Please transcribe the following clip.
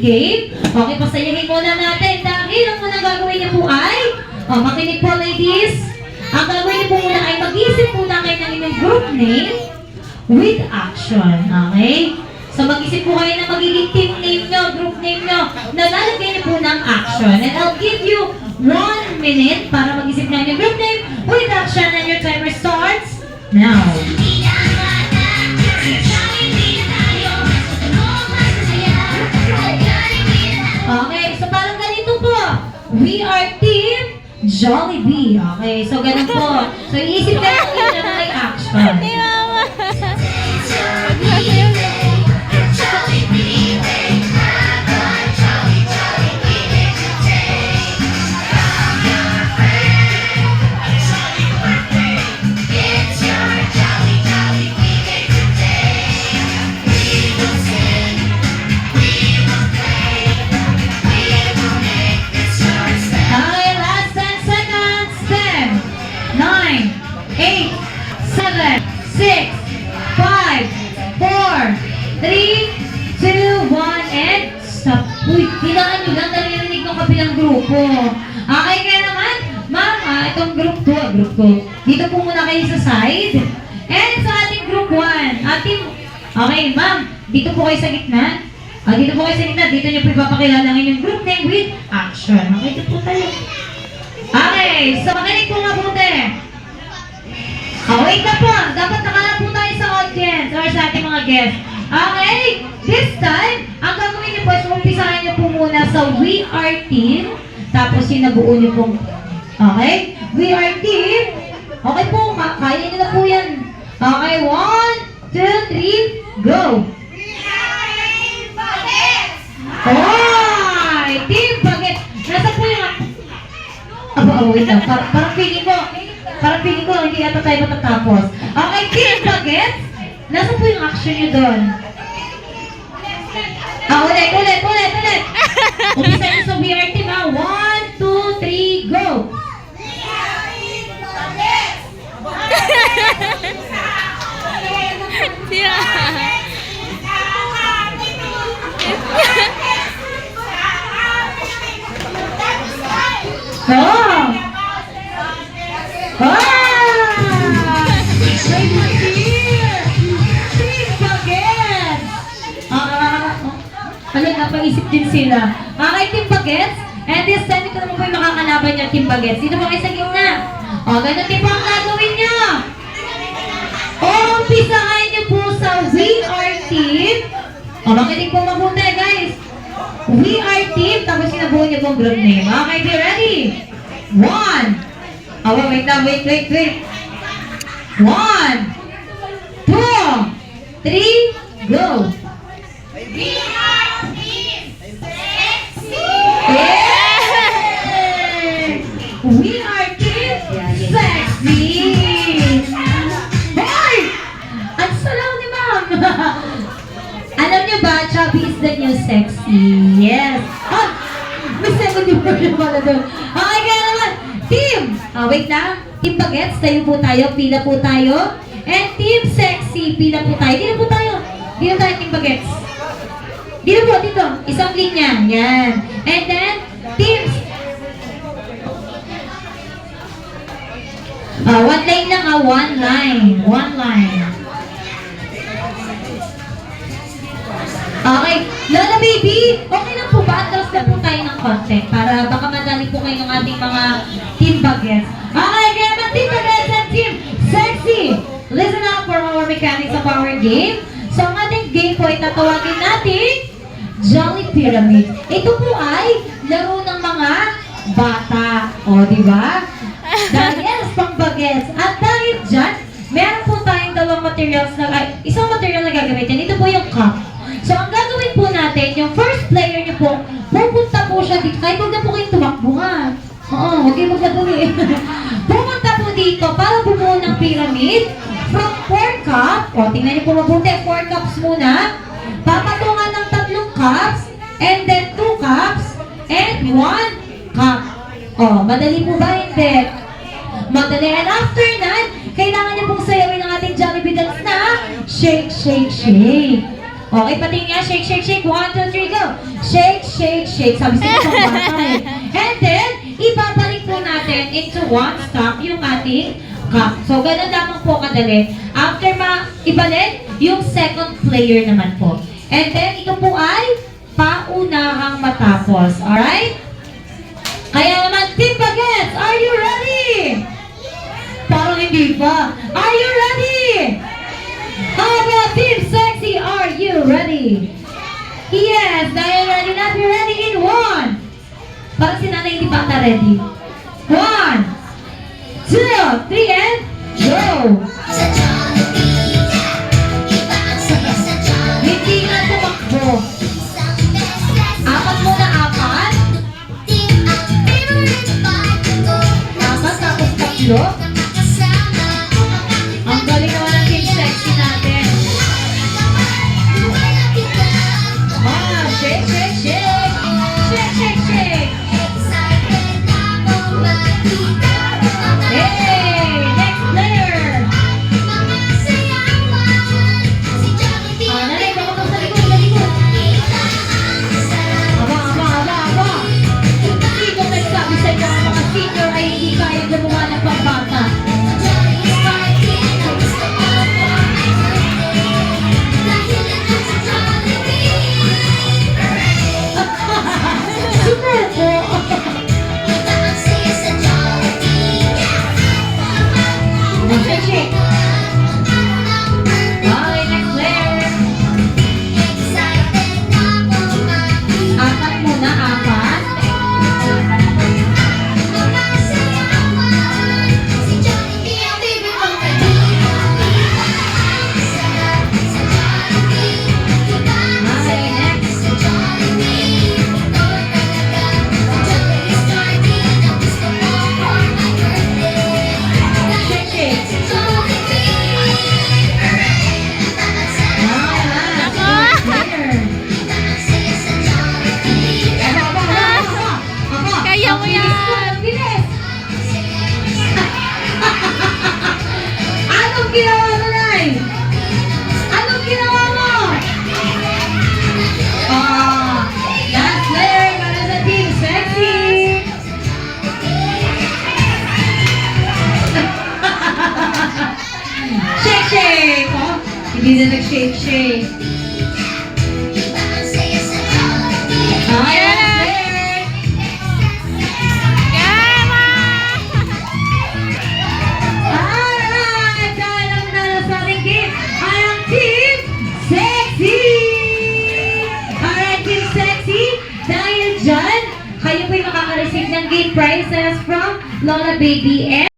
game. Okay, pasayahin muna natin dahil ang muna gagawin niyo po ay, makinig po ladies, ang gagawin niyo po muna ay mag-isip muna kayo ng inyong group name with action. Okay? So mag-isip po kayo ng magiging team name nyo, group name nyo, na lalagay niyo po ng action. And I'll give you 1 minute para mag-isip na yung group name with action and your timer starts now. Okay, so parang ganito po. We are Team Jollibee. Okay, so ganun po. So iisip ka lang yun na may action. Grupo. Okay, kaya naman, ma'am, itong group 2, group 2. Dito po muna kayo sa side. And sa ating group 1, okay, ma'am, dito po kayo sa gitna. Dito po kayo sa gitna, dito nyo po ipapakilala ng inyong group name with action. Okay, dito po tayo. Okay, so makinig po mabuti. Wait na po, dapat nakalap po tayo sa audience or sa ating mga guests. Okay, this time, ang gagawin niyo po is umpisahan niyo po muna sa We Are Team. Tapos yung nabuo niyo po. Okay? We Are Team. Okay po, kaya niyo na po yan. Okay, 1, 2, 3, go! We are Team Bagets! Alright! Team Bagets! Nasa po yung... wait lang. Parang feeling ko, hindi ata tayo matatapos. Okay, Team Bagets! Nasa po yung action niyo doon? Ulit! Umpisa niyo sa We Are Team, 1, 2, 3, go! We are Team Bagets! Napaisip din sila. Okay, Team Bagets. And this time, ito naman po yung makakalaban niya, Team Bagets. Dito po kayo sa gitna. Ganun din po ang gagawin niyo. Umpisahan niyo po sa We Are Team. Makinig po mabuti, guys. We Are Team, tapos sinabuo niyo po ang group name. Okay, be ready? 1. Wait. 1, 2, 3, go! We are Team Sexy! We are Team Sexy! Hoy! Ang salaw ni ma'am! Alam niyo ba, chubby is the new sexy. Yes! May second yung pala doon. Okay, kaya naman, Team! Wait lang. Team Bagets, tayo po tayo. Pila po tayo. And Team Sexy, pila po tayo. Dito po tayo. Dito tayo, Team Bagets. Dito po, dito. Isang linya. Yan. And then, teams. One line lang one line. One line. Okay. Lola baby, okay lang po ba? Atras na po tayo ng content para baka madali po kayo ng ating mga Team Bagets. Okay, kaya naman Team Bagets and Team Sexy. Listen up for our mechanics of our game. So, ang ating game po ay tatawagin natin Jolly Pyramid. Ito po ay laro ng mga bata. O, di ba? Dahil yes, pang bagets. At dahil dyan, meron po tayong dalawang materials na, isang material na gagamitin. Ito po yung cup. So, ang gagawin po natin, yung first player niyo po, pupunta po siya dito. Kahit huwag na po kayong tumakbo, ha? Oo, huwag kayong magmadali. Pupunta po dito para bumuo ng pyramid from 4 cups. O, tingnan niyo po mabuti. 4 cups muna. Papatungan ng 3 cups, and then 2 cups, and 1 cup. O, madali po ba? Hindi. Madali. And after that, kailangan niyo pong sayawin ang ating Jollibee dance na shake, shake, shake. Okay, pati nga, shake, shake, shake. 1, 2, 3, go. Shake, shake, shake. Sabi sa mga bata eh. And then, ibabalik po natin into one stop yung ating cup. So, ganun lamang po kadali. After ibalik, yung second player naman po. And then, ito po ay paunahang matapos. Alright? Kaya naman, Team Bagets, are you ready? Parang hindi pa. Are you ready? How about Team Sexy? Are you ready? Yes, dahil ready na, be ready in 1. Parang si nanay hindi pa ata ready. 1, 2, 3, and go! Hindi nga tumakbo. Apat muna, apat. Apat, tapos tatlo. Ang galing naman ng Team Sexy natin. Ah, shake, shake, shake. Shake, shake, shake. Hey, next player. Nanay, baka pa sa likod, sa likod. Aba. Sino nagsabi sa inyo ang mga senior ay hindi kaya gumawa ng pagbata? Super po! Shake, shake. Okay, next player. Apat muna, apat. Okay, next. Shake, shake. Kaya mo yan! Bilis! Anong ginawa mo, Nay? Anong ginawa mo? Last player para sa Team Sexy! Shake, shake! Oh, hindi na nag-shake, shake. Okay, last player! Kama! Alright! Dahil ang nanalo sa ating game ay ang Team Sexy! Alright, Team Sexy, dahil dyan, kayo po'y makaka-receive ng game prizes from Lola Baby and